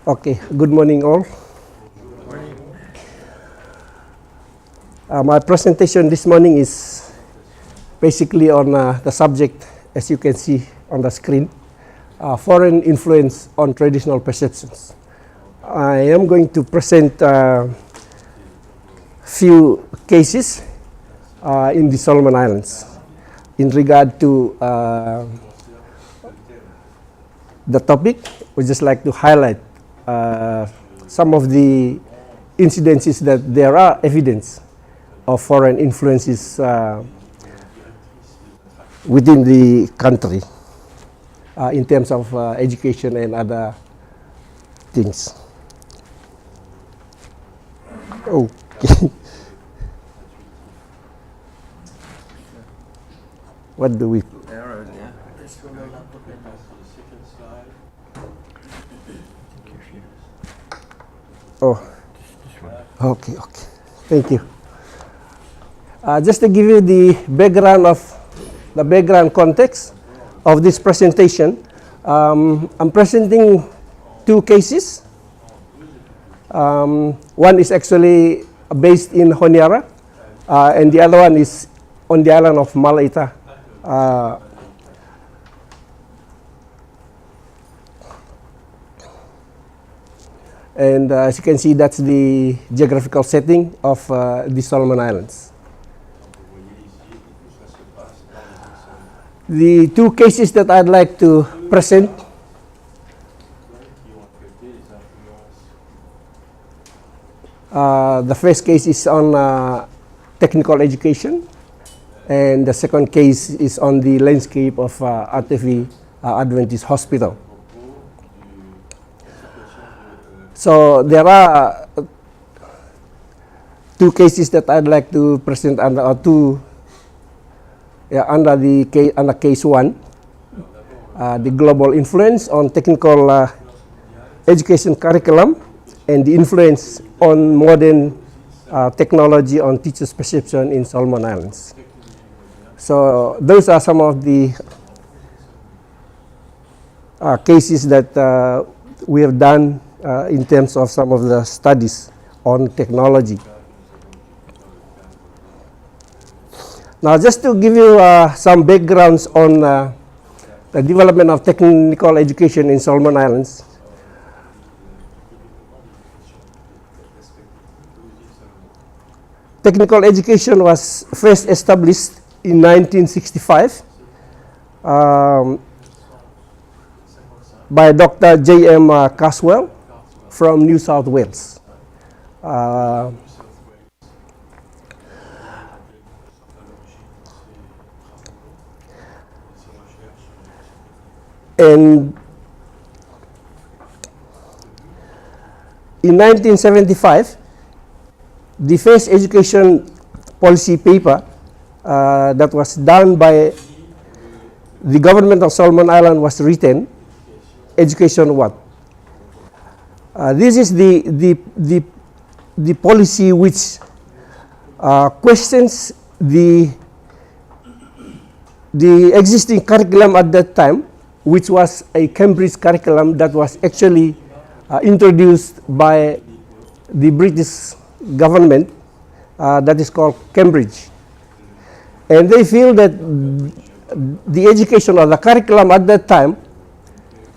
Okay, good morning all. My presentation this morning is basically on the subject, as you can see on the screen, foreign influence on traditional perceptions. I am going to present a few cases in the Solomon Islands in regard to the topic. We just like to highlight some of the incidences that there are evidence of foreign influences within the country in terms of education and other things. Okay. What do we? Oh, okay. Thank you. Just to give you the background context of this presentation, I'm presenting two cases. One is actually based in Honiara, and the other one is on the island of Malaita. And as you can see, that's the geographical setting of the Solomon Islands. The two cases that I'd like to present the first case is on technical education, and the second case is on the landscape of Atavi Adventist Hospital. So there are two cases that I'd like to present under under case one, the global influence on technical education curriculum and the influence on modern technology on teachers' perception in Solomon Islands. So those are some of the cases that we have done in terms of some of the studies on technology. Now, just to give you some backgrounds on the development of technical education in Solomon Islands. Technical education was first established in 1965 by Dr. J.M. Caswell from New South Wales. And in 1975, the first education policy paper that was done by the government of Solomon Island was written, Education What? This is the policy which questions the existing curriculum at that time, which was a Cambridge curriculum that was actually introduced by the British government, that is called Cambridge. And they feel that the education or the curriculum at that time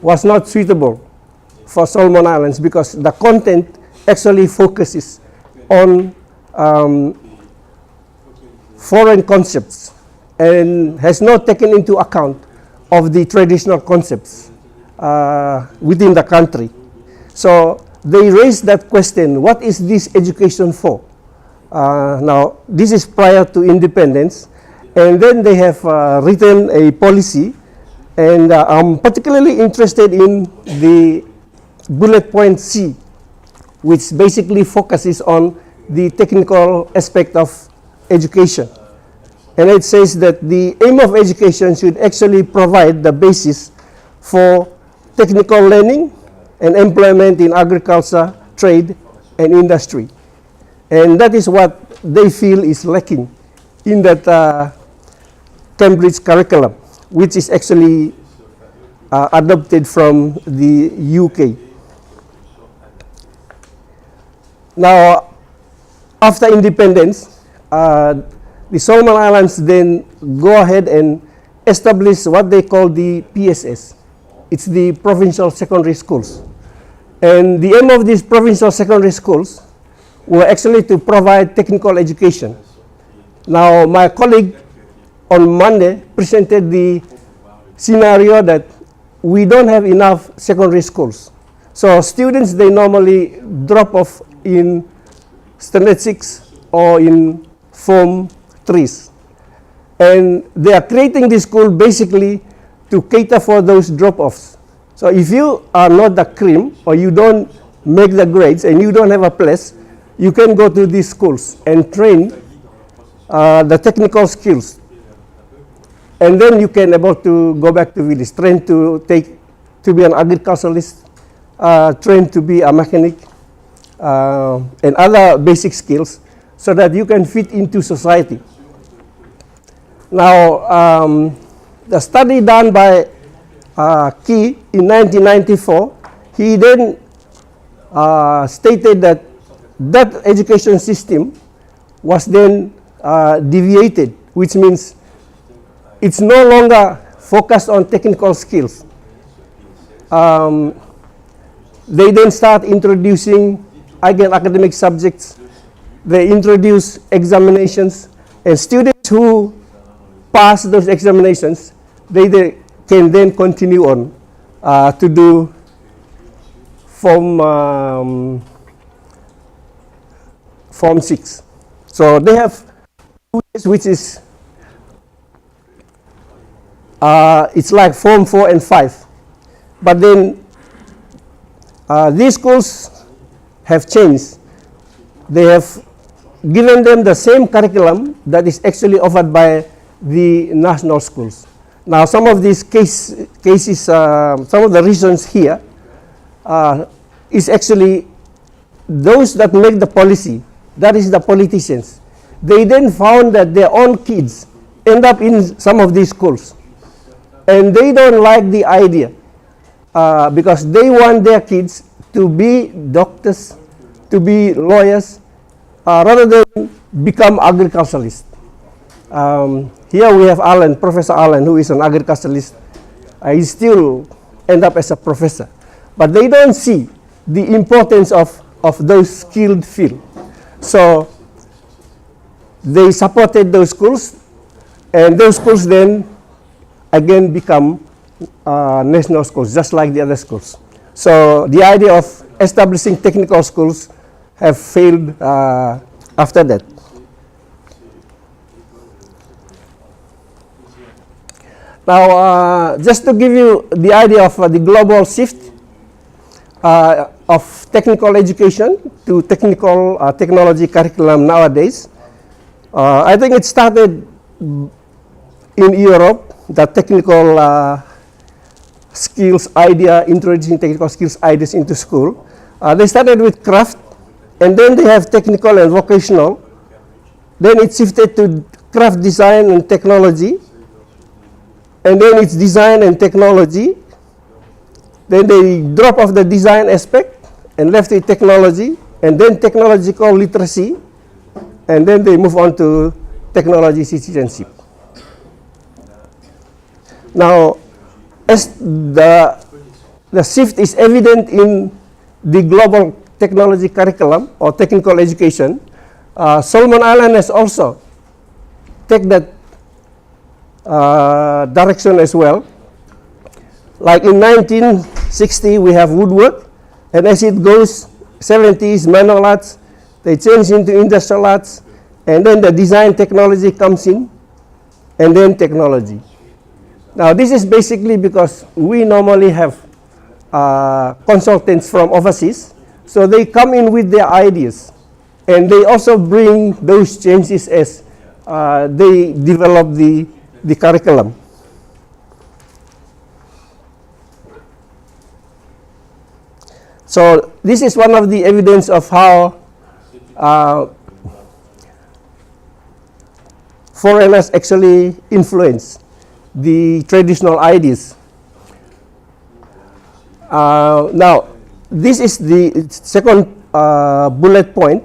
was not suitable for Solomon Islands because the content actually focuses on foreign concepts and has not taken into account of the traditional concepts within the country. So they raised that question, what is this education for? Now, this is prior to independence, and then they have written a policy, and I'm particularly interested in the bullet point C, which basically focuses on the technical aspect of education. And it says that the aim of education should actually provide the basis for technical learning and employment in agriculture, trade, and industry. And that is what they feel is lacking in that Cambridge curriculum, which is actually adopted from the UK. Now, after independence, the Solomon Islands then go ahead and establish what they call the PSS. It's the Provincial Secondary Schools. And the aim of these Provincial Secondary Schools were actually to provide technical education. Now, my colleague on Monday presented the scenario that we don't have enough secondary schools. So students, they normally drop off in Standard 6 or in Form 3s. And they are creating this school basically to cater for those drop-offs. So if you are not the cream or you don't make the grades and you don't have a place, you can go to these schools and train the technical skills. And then you can able to go back to village, train to be an agriculturalist, train to be a mechanic, and other basic skills so that you can fit into society. Now, the study done by Key in 1994, he then stated that that education system was then deviated, which means it's no longer focused on technical skills. They then start introducing, again, academic subjects. They introduce examinations, and students who pass those examinations, they can then continue on to do Form 6. So they have 2 years, which is it's like Form 4 and 5. But then these schools have changed. They have given them the same curriculum that is actually offered by the national schools. Now, some of these cases, some of the reasons here is actually those that make the policy, that is the politicians. They then found that their own kids end up in some of these schools. And they don't like the idea because they want their kids to be doctors, to be lawyers, rather than become agriculturalists. Here we have Alan, Professor Alan, who is an agriculturalist. He still end up as a professor. But they don't see the importance of those skilled fields. So they supported those schools, and those schools then again become national schools, just like the other schools. So the idea of establishing technical schools have failed after that. Now, just to give you the idea of the global shift of technical education to technical technology curriculum nowadays, I think it started in Europe, the technical skills idea, introducing technical skills ideas into school. They started with craft, and then they have technical and vocational. Then it shifted to craft design and technology. And then it's design and technology. Then they drop off the design aspect and left with technology, and then technological literacy, and then they move on to technology citizenship. Now, as the shift is evident in the global technology curriculum or technical education, Solomon Island has also taken that direction as well. Like in 1960, we have woodwork, and as it goes, 70s, manual arts, they change into industrial arts, and then the design technology comes in, and then technology. Now, this is basically because we normally have consultants from overseas, so they come in with their ideas, and they also bring those changes as they develop the curriculum. So this is one of the evidence of how foreigners actually influence the traditional ideas. Now, this is the second bullet point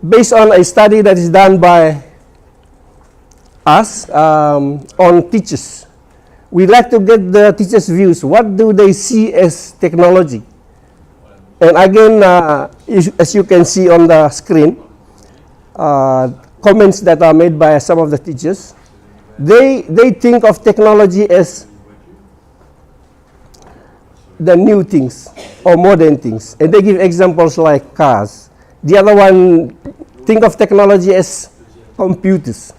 based on a study that is done by us on teachers. We like to get the teachers' views. What do they see as technology? And again, as you can see on the screen, comments that are made by some of the teachers, they think of technology as the new things or modern things. And they give examples like cars. The other one, think of technology as computers.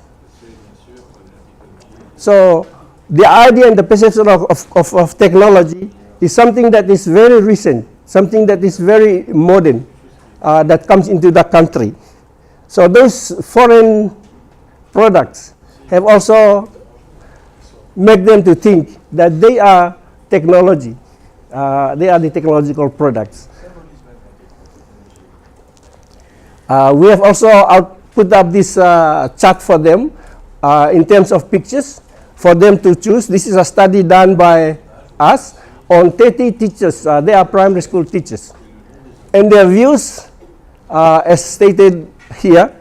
So the idea and the perception of technology is something that is very recent, something that is very modern, that comes into the country. So those foreign products have also made them to think that they are technology. They are the technological products. We have also put up this chart for them in terms of pictures for them to choose. This is a study done by us on 30 teachers. They are primary school teachers. And their views, as stated here,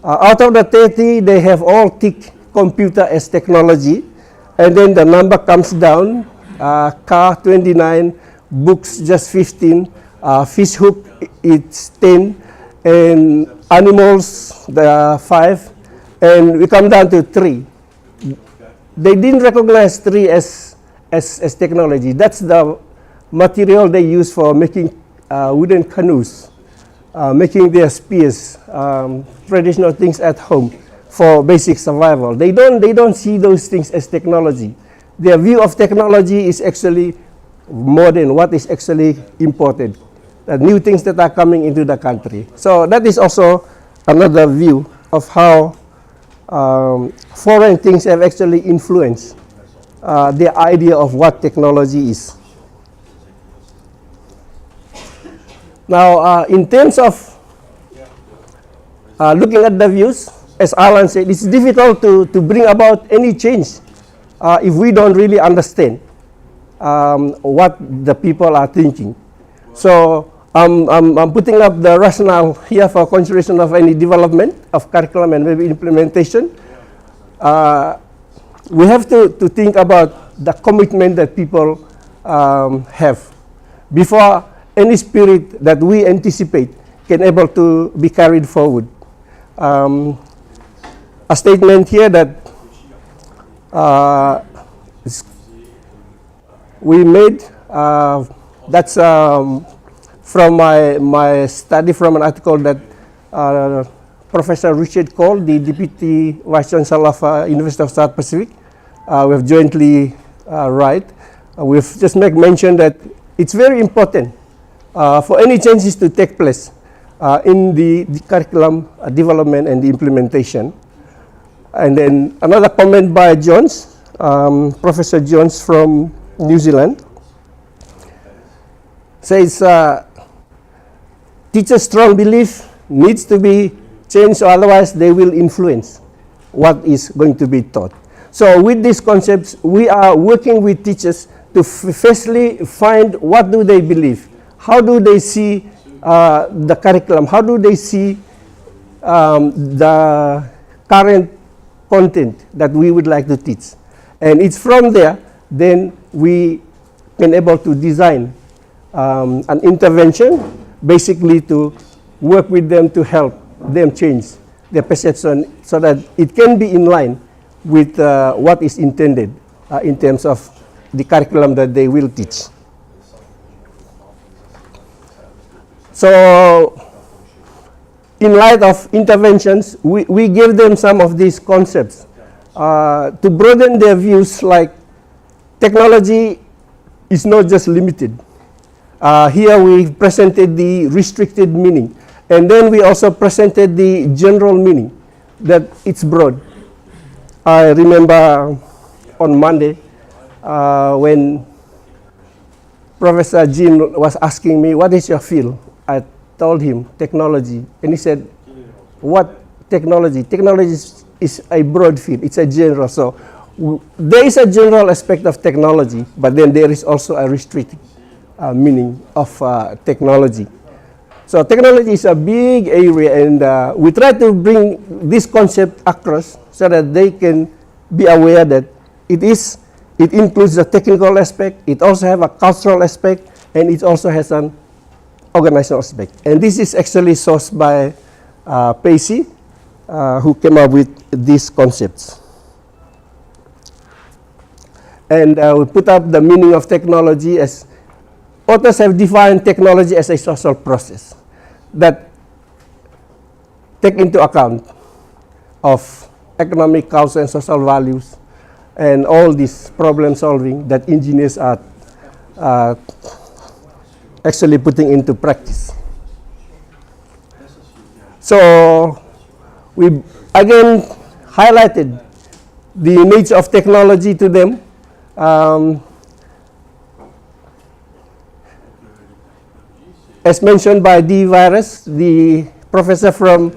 out of the 30, they have all ticked computer as technology. And then the number comes down. Car 29, books just 15, fish hook it's 10, and animals there are 5, and we come down to 3. They didn't recognize 3 as technology. That's the material they use for making wooden canoes, making their spears, traditional things at home for basic survival. They don't see those things as technology. Their view of technology is actually modern, what is actually important, the new things that are coming into the country. So that is also another view of how foreign things have actually influenced the idea of what technology is. Now, in terms of looking at the views, as Alan said, it's difficult to bring about any change if we don't really understand what the people are thinking. So I'm putting up the rationale here for consideration of any development of curriculum and maybe implementation. We have to think about the commitment that people have before any spirit that we anticipate can able to be carried forward. A statement here that we made, that's from my study from an article that Professor Richard Cole, the Deputy Vice Chancellor of University of South Pacific, we have jointly write. We've just mentioned that it's very important for any changes to take place in the curriculum development and the implementation. And then another comment by Jones, Professor Jones from New Zealand, says teachers' strong belief needs to be changed, or otherwise they will influence what is going to be taught. So with these concepts, we are working with teachers to firstly find what do they believe, how do they see the curriculum, how do they see the current content that we would like to teach. And it's from there, then we can able to design an intervention, basically to work with them to help them change their perception so that it can be in line with what is intended in terms of the curriculum that they will teach. So in light of interventions, we give them some of these concepts to broaden their views, like technology is not just limited. Here we presented the restricted meaning, and then we also presented the general meaning, that it's broad. I remember on Monday when Professor Jean was asking me, what is your field? I told him technology, and he said, what technology? Technology is a broad field, it's a general. So there is a general aspect of technology, but then there is also a restricted meaning of technology. So technology is a big area, and we try to bring this concept across so that they can be aware that it includes the technical aspect, it also has a cultural aspect, and it also has an organizational aspect. And this is actually sourced by Pacey, who came up with these concepts. And we put up the meaning of technology as authors have defined technology as a social process that take into account of economic, cultural, and social values, and all this problem solving that engineers are actually putting into practice. So we again highlighted the nature of technology to them. As mentioned by D. Virus, the professor from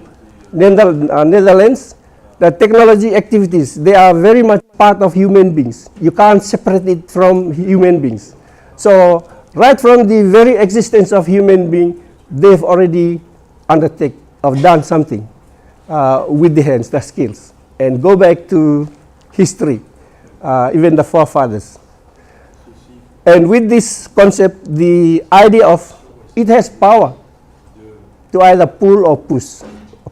Netherlands, that technology activities, they are very much part of human beings. You can't separate it from human beings. So right from the very existence of human being, they've already undertaken or done something with the hands, the skills, and go back to history, even the forefathers. And with this concept, the idea of it has power to either pull or push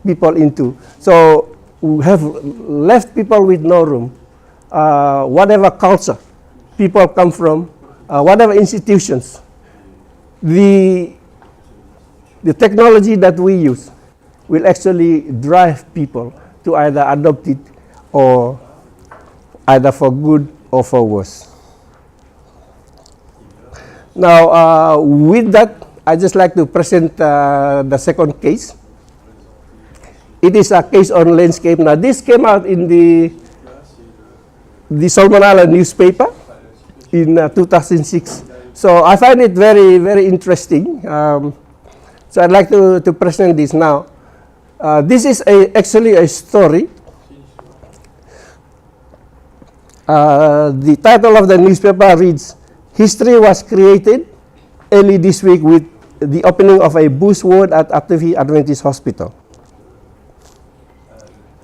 people into. So we have left people with no room. Whatever culture people come from, whatever institutions, the technology that we use will actually drive people to either adopt it or either for good or for worse. Now, with that, I'd just like to present the second case. It is a case on landscape. Now, this came out in the Solomon Island newspaper in 2006. So I find it very, very interesting. So I'd like to present this now. This is actually a story. The title of the newspaper reads, "History was created early this week with the opening of a bush ward at Atavi Adventist Hospital."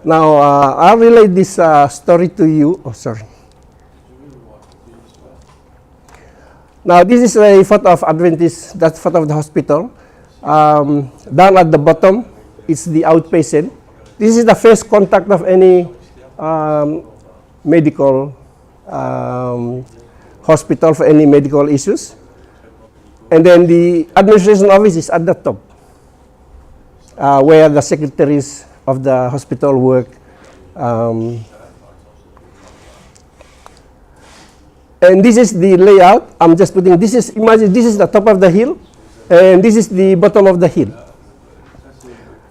Now, I'll relate this story to you. Oh, sorry. Now, this is a photo of Adventist, that's photo of the hospital. Down at the bottom, it's the outpatient. This is the first contact of any medical hospital for any medical issues. And then the administration office is at the top, where the secretaries of the hospital work. And this is the layout. I'm just putting, imagine this is the top of the hill, and this is the bottom of the hill.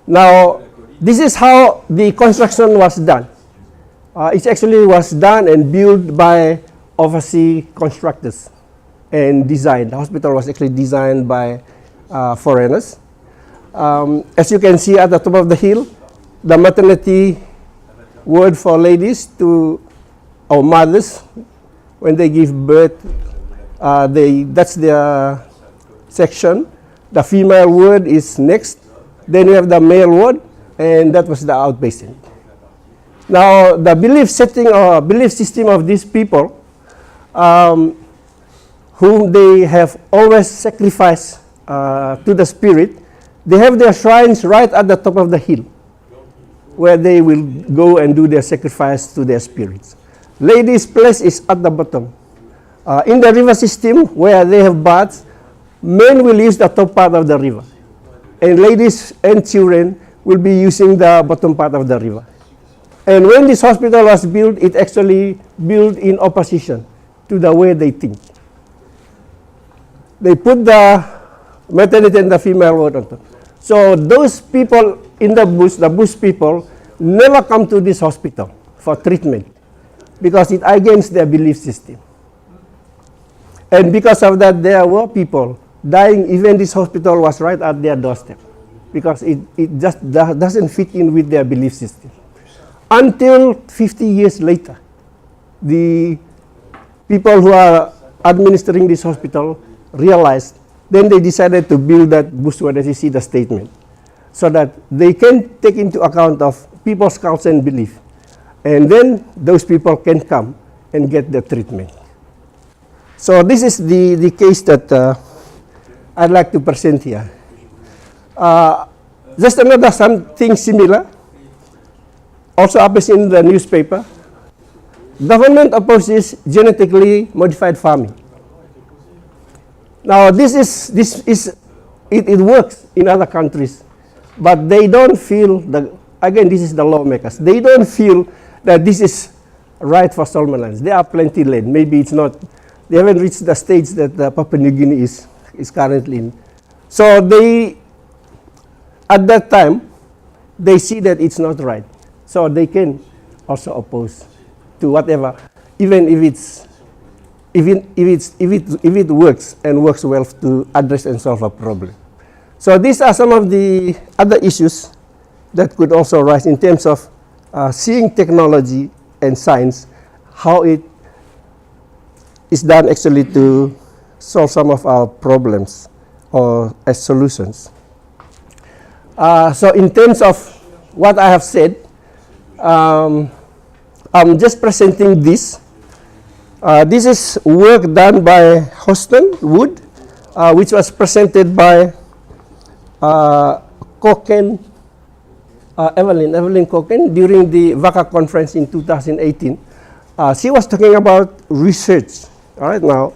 Now, this is how the construction was done. It actually was done and built by overseas constructors and designed. The hospital was actually designed by foreigners. As you can see at the top of the hill, the maternity word for ladies or mothers, when they give birth, that's their section. The female ward is next. Then we have the male ward, and that was the outpatient. Now, the belief setting or belief system of these people, whom they have always sacrificed to the spirit, they have their shrines right at the top of the hill, where they will go and do their sacrifice to their spirits. Ladies' place is at the bottom. In the river system, where they have baths, men will use the top part of the river, and ladies and children will be using the bottom part of the river. And when this hospital was built, it actually built in opposition to the way they think. They put the maternity and the female ward on top. So those people in the bush people, never come to this hospital for treatment because it's against their belief system. And because of that, there were people dying. Even this hospital was right at their doorstep because it just doesn't fit in with their belief system. Until 50 years later, the people who are administering this hospital realized then they decided to build that Buswadasisida statement so that they can take into account of people's culture and belief. And then those people can come and get the treatment. So this is the case that I'd like to present here. Just another something similar, also appears in the newspaper. Government opposes genetically modified farming. Now it works in other countries, but they don't feel, again this is the lawmakers, they don't feel that this is right for Solomon Islands. There are plenty land, maybe it's not, they haven't reached the stage that Papua New Guinea is currently in. So they, at that time, they see that it's not right. So they can also oppose to whatever, even if it works and works well to address and solve a problem. So these are some of the other issues that could also rise in terms of seeing technology and science, how it is done actually to solve some of our problems or as solutions. So in terms of what I have said, I'm just presenting this. This is work done by Houston Wood, which was presented by Evelyn Koken during the VACA conference in 2018. She was talking about research. All right, now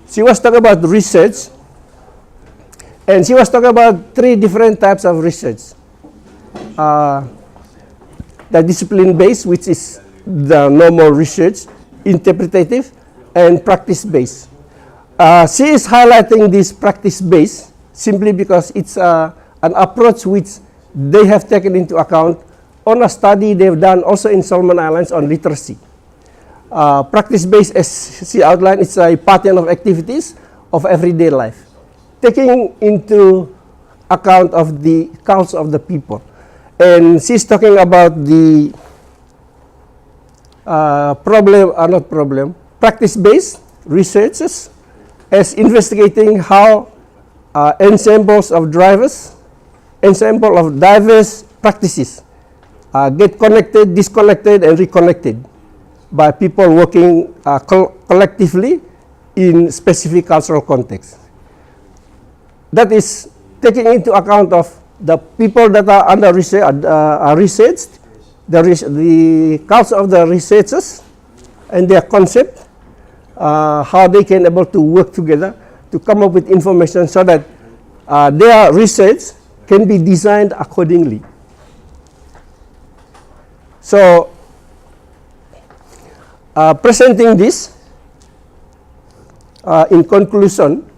she was talking about research, and she was talking about 3 different types of research. The discipline-based, which is the normal research, interpretative, and practice-based. She is highlighting this practice-based simply because it's an approach which they have taken into account on a study they've done also in Solomon Islands on literacy. Practice-based, as she outlined, it's a pattern of activities of everyday life, taking into account of the culture of the people. And she's talking about the practice-based researches as investigating how ensembles of diverse practices get connected, disconnected, and reconnected by people working collectively in specific cultural contexts. That is taking into account of the people that are under researched, the culture of the researchers and their concept, how they can able to work together to come up with information so that their research can be designed accordingly. So, presenting this, in conclusion,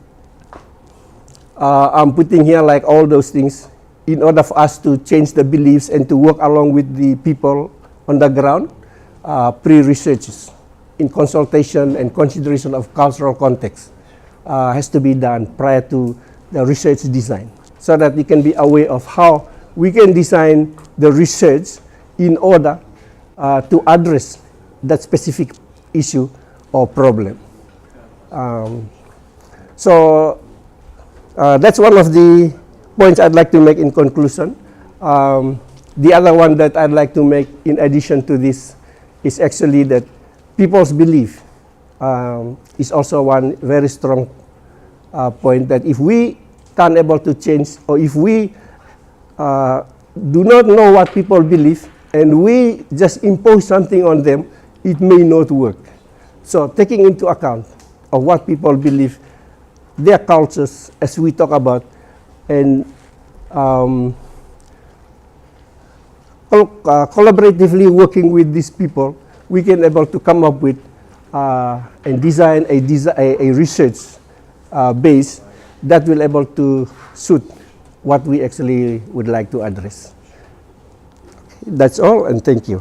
I'm putting here like all those things in order for us to change the beliefs and to work along with the people on the ground, pre-researches in consultation and consideration of cultural context has to be done prior to the research design, so that we can be aware of how we can design the research in order to address that specific issue or problem. So that's one of the points I'd like to make in conclusion. The other one that I'd like to make in addition to this is actually that people's belief is also one very strong point, that if we can't able to change, or if we do not know what people believe and we just impose something on them, it may not work. So taking into account of what people believe, their cultures, as we talk about, and collaboratively working with these people, we can able to come up with and design a research base that will able to suit what we actually would like to address. That's all, and thank you.